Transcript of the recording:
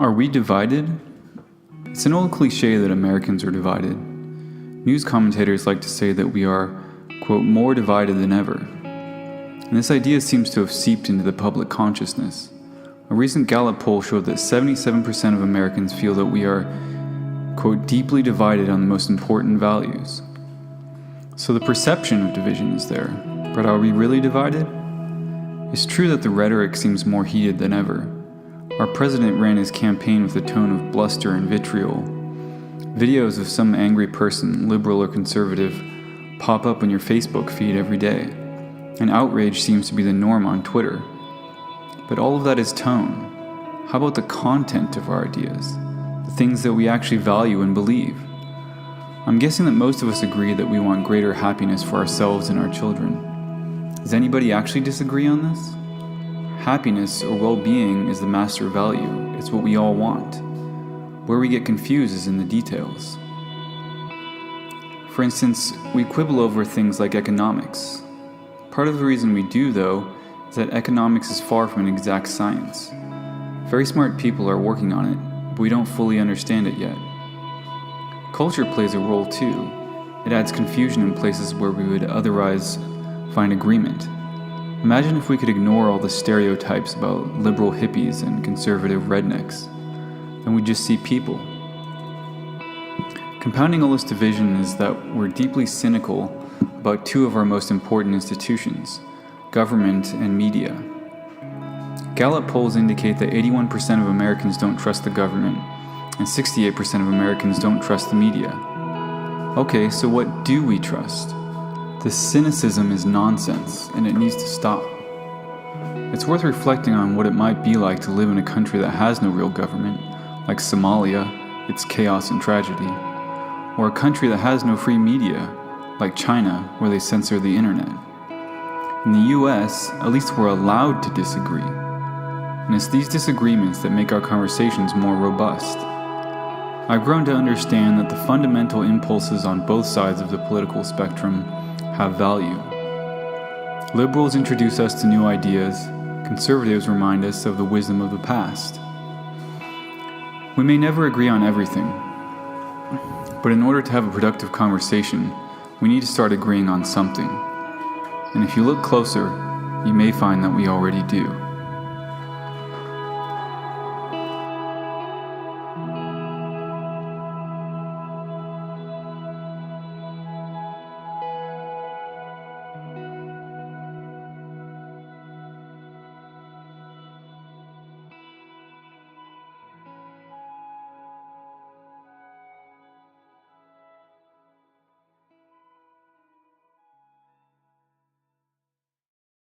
Are we divided? It's an old cliche that Americans are divided. News commentators like to say that we are, quote, more divided than ever. And this idea seems to have seeped into the public consciousness. A recent Gallup poll showed that 77% of Americans feel that we are, quote, deeply divided on the most important values. So the perception of division is there, but are we really divided? It's true that the rhetoric seems more heated than ever. Our president ran his campaign with a tone of bluster and vitriol. Videos of some angry person, liberal or conservative, pop up on your Facebook feed every day, and outrage seems to be the norm on Twitter. But all of that is tone. How about the content of our ideas? The things that we actually value and believe? I'm guessing that most of us agree that we want greater happiness for ourselves and our children. Does anybody actually disagree on this? Happiness or well-being is the master value. It's what we all want. Where we get confused is in the details. For instance, we quibble over things like economics. Part of the reason we do, though, is that economics is far from an exact science. Very smart people are working on it, but we don't fully understand it yet. Culture plays a role too. It adds confusion in places where we would otherwise find agreement. Imagine if we could ignore all the stereotypes about liberal hippies and conservative rednecks. Then we'd just see people. Compounding all this division is that we're deeply cynical about two of our most important institutions, government and media. Gallup polls indicate that 81% of Americans don't trust the government, and 68% of Americans don't trust the media. Okay, so what do we trust? This cynicism is nonsense, and it needs to stop. It's worth reflecting on what it might be like to live in a country that has no real government, like Somalia, its chaos and tragedy, or a country that has no free media, like China, where they censor the internet. In the US, at least we're allowed to disagree, and it's these disagreements that make our conversations more robust. I've grown to understand that the fundamental impulses on both sides of the political spectrum have value. Liberals introduce us to new ideas, conservatives remind us of the wisdom of the past. We may never agree on everything, but in order to have a productive conversation, we need to start agreeing on something. And if you look closer, you may find that we already do.